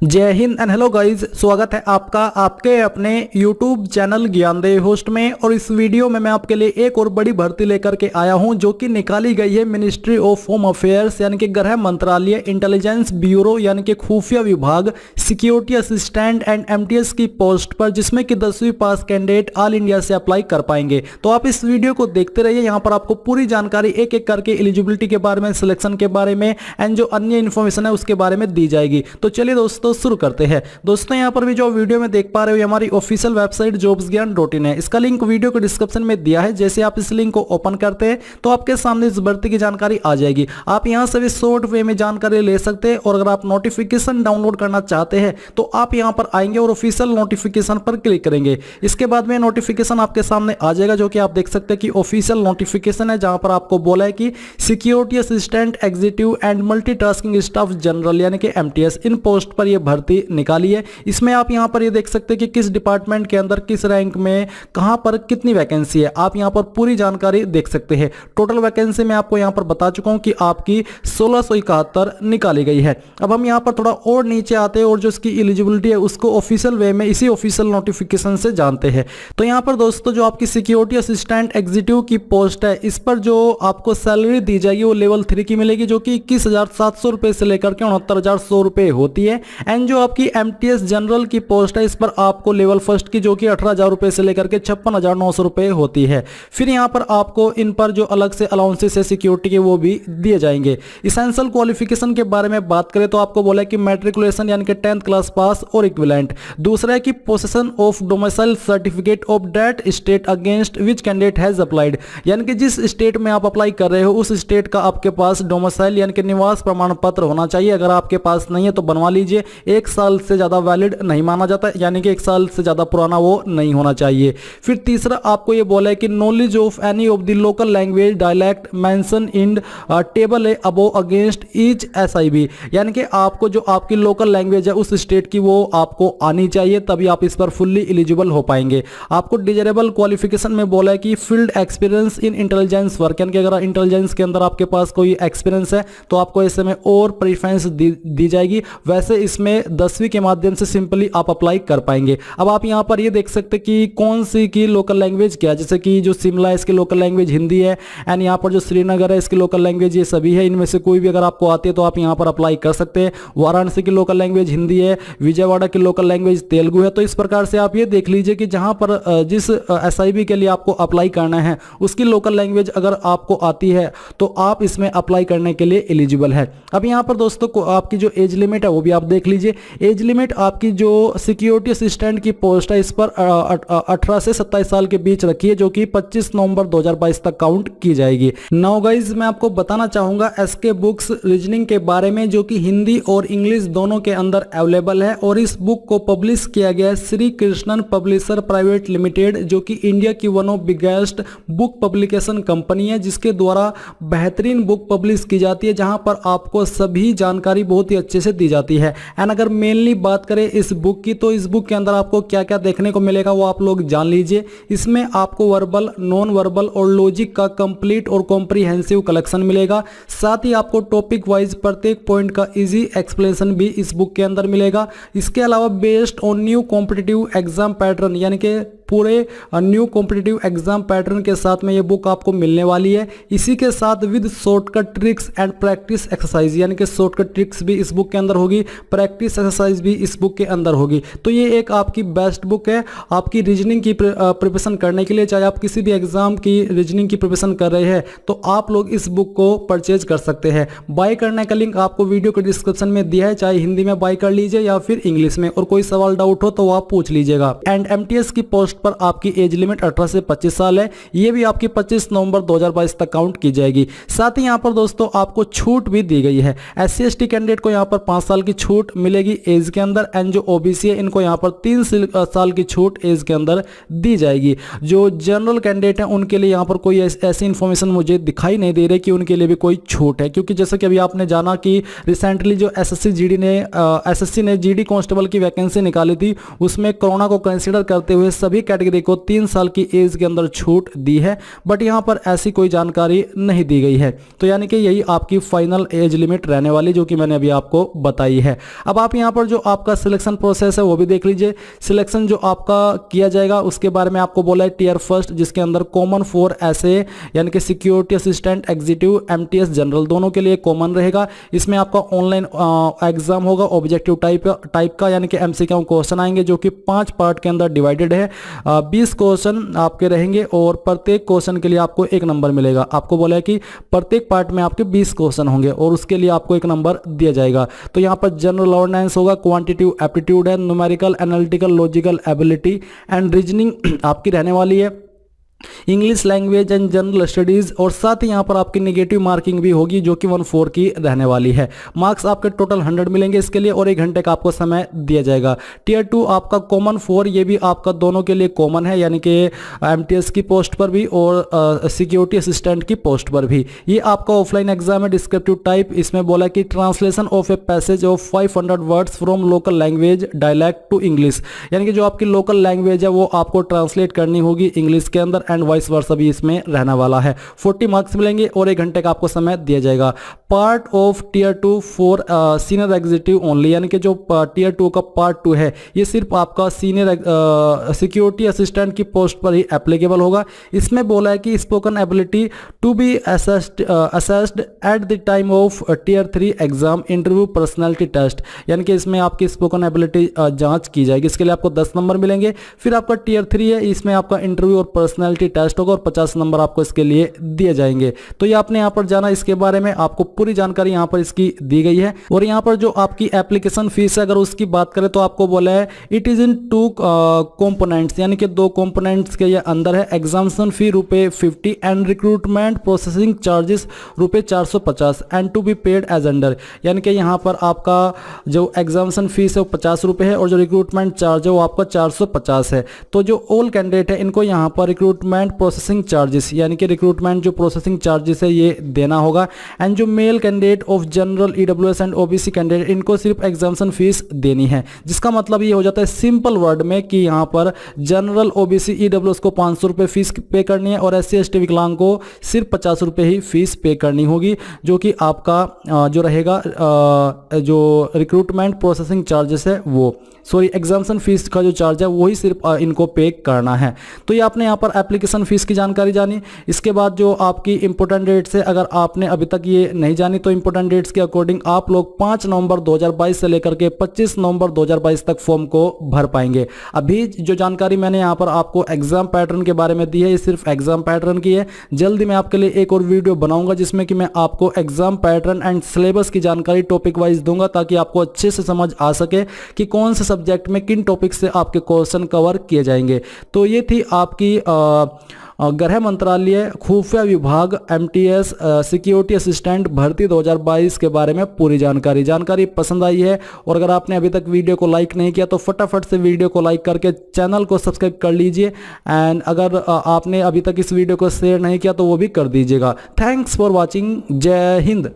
जय Hind and hello guys, स्वागत है आपका आपके अपने YouTube चैनल ज्ञानदेव होस्ट में। और इस वीडियो में मैं आपके लिए एक और बड़ी भर्ती लेकर के आया हूं जो कि निकाली गई है मिनिस्ट्री ऑफ होम अफेयर्स यानी कि गृह मंत्रालय, इंटेलिजेंस ब्यूरो यानी कि खुफिया विभाग, सिक्योरिटी असिस्टेंट एंड MTS की पोस्ट पर, जिसमें कि 10वीं पास कैंडिडेट ऑल इंडिया से अप्लाई कर पाएंगे। तो आप इस वीडियो को देखते रहिए, यहाँ पर आपको पूरी जानकारी एक एक करके एलिजिबिलिटी के बारे में, सिलेक्शन के बारे में एंड जो अन्य इन्फॉर्मेशन है उसके बारे में दी जाएगी। तो चलिए दोस्तों शुरू करते हैं। दोस्तों यहाँ पर भी जो वीडियो में देख पा रहे हो, हमारी ऑफिशियल वेबसाइट jobsgyan.in है। इसका लिंक वीडियो के डिस्क्रिप्शन में दिया है। जैसे आप इस लिंक को ओपन करते हैं तो आपके सामने इस भर्ती की जानकारी आ जाएगी। आप यहाँ से भी शॉर्ट वे में जानकारी ले सकते हैं। और अगर आप नोटिफिकेशन डाउनलोड करना चाहते हैं तो आप यहाँ पर आएंगे और ऑफिशियल नोटिफिकेशन पर क्लिक करेंगे। इसके बाद में नोटिफिकेशन आपके सामने आ जाएगा, जो कि आप देख सकते हैं कि ऑफिशियल नोटिफिकेशन है, जहां पर आपको बोला है कि security assistant executive and multitasking staff general यानी कि MTS, इन पोस्ट पर यह भर्ती निकाली है। इसमें आप यहां पर ये देख सकते हैं कि किस डिपार्टमेंट के अंदर, किस रैंक में, कहां पर कितनी वैकेंसी है। आप यहां पर पूरी जानकारी देख सकते हैं। टोटल वैकेंसी मैं आपको यहां पर बता चुका हूं कि आपकी 1671 निकाली गई है। अब हम यहां पर थोड़ा और नीचे आते हैं और जो इसकी एलिजिबिलिटी है उसको ऑफिशियल वे में इसी ऑफिशियल नोटिफिकेशन से जानते हैं। तो यहां पर दोस्तों जो आपकी सिक्योरिटी असिस्टेंट एग्जीक्यूटिव की पोस्ट है, इस पर जो आपको सैलरी दी जाएगी वो लेवल 3 की मिलेगी, जो कि 21,700 रुपए से लेकर के 69,100 रुपए होती है। एंड जो आपकी MTS जनरल की पोस्ट है, इस पर आपको लेवल फर्स्ट की, जो कि 18,000 रुपए से लेकर के 56,900 रुपए होती है। फिर यहां पर आपको इन पर जो अलग से अलाउंसेस है सिक्योरिटी के, वो भी दिए जाएंगे। इसेंशियल क्वालिफिकेशन के बारे में बात करें तो आपको बोला है कि मैट्रिकुलेशन यानी कि 10th क्लास पास और इक्विवेलेंट। दूसरा है कि possession of domicile certificate of that state against which candidate has applied, यानी कि जिस स्टेट में आप अप्लाई कर रहे हो उस स्टेट का आपके पास डोमिसाइल यानी कि निवास प्रमाण पत्र होना चाहिए। अगर आपके पास नहीं है तो बनवा लीजिए। 1 साल से ज्यादा वैलिड नहीं माना जाता, यानी कि 1 साल से ज्यादा पुराना वो नहीं होना चाहिए। फिर तीसरा आपको ये बोला है कि knowledge of any of the local language dialect mention in table A above against each SIB, यानी कि आपको जो आपकी लोकल लैंग्वेज है उस स्टेट की वो आपको आनी चाहिए, तभी आप इस पर फुल्ली एलिजिबल हो पाएंगे। आपको डिजायरेबल क्वालिफिकेशन में बोला है कि field experience in intelligence work, यानी कि अगर इंटेलिजेंस के अंदर आपके पास कोई एक्सपीरियंस है तो आपको ऐसे में और प्रेफरेंस दी जाएगी। वैसे इसमें 10वीं के माध्यम से सिंपली आप अप्लाई कर पाएंगे। अब आप यहां पर ये देख सकते हैं कि कौन सी की लोकल लैंग्वेज क्या है। जैसे कि जो शिमला है इसकी लोकल लैंग्वेज हिंदी है, एंड यहाँ पर जो श्रीनगर है इसकी लोकल लैंग्वेज ये सभी है। इनमें से कोई भी अगर आपको आती है तो आप यहाँ पर अप्लाई कर सकते हैं। वाराणसी की लोकल लैंग्वेज हिंदी है, विजयवाड़ा की लोकल लैंग्वेज तेलुगु है। तो इस प्रकार से आप ये देख लीजिए कि जहां पर जिस SIB के लिए आपको अप्लाई करना है उसकी लोकल लैंग्वेज अगर आपको आती है तो आप इसमें अप्लाई करने के लिए एलिजिबल है। अब यहाँ पर दोस्तों को आपकी जो एज लिमिट है वो भी आप देख लीजिए। एज लिमिट आपकी जो सिक्योरिटी असिस्टेंट की पोस्ट है इस पर 18 से 27 साल के बीच रखी है, जो कि 25 नवंबर 2022 तक काउंट की जाएगी। नाउ गाइज मैं आपको बताना चाहूंगा SK बुक्स रीजनिंग के बारे में, जो कि हिंदी और इंग्लिश दोनों के अंदर अवेलेबल है। और इस बुक को पब्लिश किया गया है Shri Krishnan publisher private limited, जो कि इंडिया की one of biggest book publication company है, जिसके द्वारा बेहतरीन बुक पब्लिश की जाती है, जहां पर आपको सभी जानकारी बहुत ही अच्छे से दी जाती है। एंड अगर मेनली बात करें इस बुक की, तो इस बुक के अंदर आपको क्या क्या देखने को मिलेगा वो आप लोग जान लीजिए। इसमें आपको वर्बल, नॉन वर्बल और लॉजिक का कंप्लीट और कॉम्प्रिहेंसिव कलेक्शन मिलेगा। साथ ही आपको टॉपिक वाइज प्रत्येक पॉइंट का इजी एक्सप्लेनेशन भी इस बुक के अंदर मिलेगा। इसके अलावा based on new competitive exam pattern, यानी कि पूरे न्यू कॉम्पिटिटिव एग्जाम पैटर्न के साथ में ये बुक आपको मिलने वाली है। इसी के साथ with shortcut tricks and practice exercise, यानी कि शॉर्टकट ट्रिक्स भी इस बुक के अंदर होगी, प्रैक्टिस एक्सरसाइज भी इस बुक के अंदर होगी। तो ये एक आपकी बेस्ट बुक है आपकी रीजनिंग की प्रिपरेशन करने के लिए। चाहे आप किसी भी एग्जाम की रीजनिंग की प्रिपरेशन कर रहे हैं तो आप लोग इस बुक को परचेज कर सकते हैं। बाय करने का लिंक आपको वीडियो के डिस्क्रिप्शन में दिया है, चाहे हिंदी में बाय कर लीजिए या फिर इंग्लिश में। और कोई सवाल डाउट हो तो आप पूछ लीजिएगा। एंड MTS की पोस्ट पर आपकी एज लिमिट 18 से 25 साल है। ये भी आपकी 25 नवंबर 2022 तक काउंट की जाएगी। साथ ही यहाँ पर दोस्तों आपको छूट भी दी गई है। SC/ST कैंडिडेट को यहाँ पर 5 साल की छूट मिलेगी एज के अंदर। एंड जो OBC है इनको यहाँ पर 3 साल की छूट एज के अंदर दी जाएगी। जो जनरल कैंडिडेट है उनके लिए यहाँ पर कोई ऐसी इंफॉर्मेशन मुझे दिखाई नहीं दे रही कि उनके लिए भी कोई छूट है, क्योंकि जैसा कि अभी आपने जाना कि रिसेंटली जो SSC ने GD कांस्टेबल की वैकेंसी निकाली थी, उसमें कोरोना को कंसीडर करते हुए सभी कैटेगरी को 3 साल की एज के अंदर छूट दी है, बट यहाँ पर ऐसी कोई जानकारी नहीं दी गई है। तो यानी कि यही आपकी फाइनल एज लिमिट रहने वाली जो कि मैंने अभी आपको बताई है। अब आप यहाँ पर जो आपका सिलेक्शन प्रोसेस है वो भी देख लीजिए। सिलेक्शन जो आपका किया जाएगा उसके बारे में आपको बोला है टियर फर्स्ट, जिसके अंदर कॉमन फॉर ऐसे यानी कि security assistant, executive, MTS general दोनों के लिए कॉमन रहेगा। इसमें आपका ऑनलाइन एग्जाम होगा ऑब्जेक्टिव टाइप का, यानी कि एमसीक्यू क्वेश्चन आएंगे जो कि 5 पार्ट के अंदर डिवाइडेड है। 20 क्वेश्चन आपके रहेंगे और प्रत्येक क्वेश्चन के लिए आपको 1 नंबर मिलेगा। आपको बोला है कि प्रत्येक पार्ट में आपके 20 क्वेश्चन होंगे और उसके लिए आपको 1 नंबर दिया जाएगा। तो यहाँ पर जनरल अवेयरनेस होगा, क्वांटिटेटिव एप्टीट्यूड है, numerical, analytical, logical ability and reasoning आपकी रहने वाली है, English language and general studies, और साथ ही यहाँ पर आपकी नेगेटिव मार्किंग भी होगी जो कि 1/4 की रहने वाली है। मार्क्स आपके टोटल 100 मिलेंगे इसके लिए और 1 घंटे का आपको समय दिया जाएगा। टियर 2 आपका कॉमन 4, ये भी आपका दोनों के लिए कॉमन है, यानी कि एमटीएस की पोस्ट पर भी और सिक्योरिटी असिस्टेंट की पोस्ट पर भी। ये आपका ऑफलाइन एग्जाम है, डिस्क्रिप्टिव टाइप। इसमें बोला कि translation of a passage of 500 words from local language dialect to English, यानी कि जो आपकी लोकल लैंग्वेज है वो आपको ट्रांसलेट करनी होगी इंग्लिश के अंदर एंड वाइस वर्सा भी इसमें रहने वाला है। 40 मार्क्स मिलेंगे और 1 घंटे का आपको समय दिया जाएगा। Part of tier 2 for senior executive only, यानी कि जो टियर 2 का पार्ट 2 है ये सिर्फ आपका सीनियर सिक्योरिटी असिस्टेंट की पोस्ट पर ही एप्लीकेबल होगा। इसमें बोला है कि spoken ability to be assessed at the time of tier 3 exam interview personality test, यानी कि इसमें आपकी स्पोकन एबिलिटी जांच की जाएगी। इसके लिए आपको 10 नंबर मिलेंगे। फिर आपका टियर 3 है, इसमें आपका इंटरव्यू और पर्सनैलिटी टेस्ट होगा और 50 नंबर आपको इसके लिए दिए जाएंगे। तो ये आपने यहाँ पर जाना, इसके बारे में आपको पूरी जानकारी यहाँ पर इसकी दी गई है। और यहाँ पर जो आपकी एप्लीकेशन फीस है अगर उसकी बात करें तो आपको बोला है इट इज इन 2 कंपोनेंट्स, यानी कि 2 कंपोनेंट्स के ये अंदर है। Examination fee ₹50 and recruitment processing charges ₹450 and to be paid as under, यानी कि यहाँ पर आपका जो एग्जामिनेशन फीस है वो ₹50 है और जो रिक्रूटमेंट चार्ज है वो आपका 450 है। तो जो ऑल कैंडिडेट है इनको यहाँ पर रिक्रूटमेंट प्रोसेसिंग चार्जेस, यानी कि रिक्रूटमेंट जो प्रोसेसिंग चार्जेस है ये देना होगा। एंड जो male candidate of general EWS and OBC candidate इनको सिर्फ एग्जामिनेशन फीस देनी है, जिसका मतलब ये हो जाता है सिंपल वर्ड में कि यहाँ पर जनरल ओबीसी ईडब्ल्यूएस को ₹500 फीस पे करनी है और एससी एसटी विकलांग को सिर्फ ₹50 ही फीस पे करनी होगी, जो कि आपका जो रहेगा जो रिक्रूटमेंट प्रोसेसिंग चार्जेस है वो एग्जामिनेशन फीस का जो चार्ज है वही सिर्फ इनको पे करना है। तो ये आपने यहाँ पर एप्लीकेशन फीस की जानकारी जानी। इसके बाद जो आपकी इंपॉर्टेंट डेट्स है, अगर आपने अभी तक ये नहीं जानी तो इंपॉर्टेंट डेट्स के अकॉर्डिंग आप लोग 5 नवंबर 2022 से लेकर के 25 नवंबर 2022 तक फॉर्म को भर पाएंगे। अभी जो जानकारी मैंने यहाँ पर आपको एग्जाम पैटर्न के बारे में दी है ये सिर्फ एग्जाम पैटर्न की है। जल्दी मैं आपके लिए एक और वीडियो बनाऊंगा जिसमें कि मैं आपको एग्जाम पैटर्न एंड सिलेबस की जानकारी टॉपिक वाइज दूंगा, ताकि आपको अच्छे से समझ आ सके कि कौन से सब्जेक्ट में किन टॉपिक से आपके क्वेश्चन कवर किए जाएंगे। तो ये थी आपकी गृह मंत्रालय खुफिया विभाग एमटीएस सिक्योरिटी असिस्टेंट भर्ती 2022 के बारे में पूरी जानकारी पसंद आई है और अगर आपने अभी तक वीडियो को लाइक नहीं किया तो फटाफट से वीडियो को लाइक करके चैनल को सब्सक्राइब कर लीजिए। एंड अगर आपने अभी तक इस वीडियो को शेयर नहीं किया तो वो भी कर दीजिएगा। Thanks for watching. जय हिंद।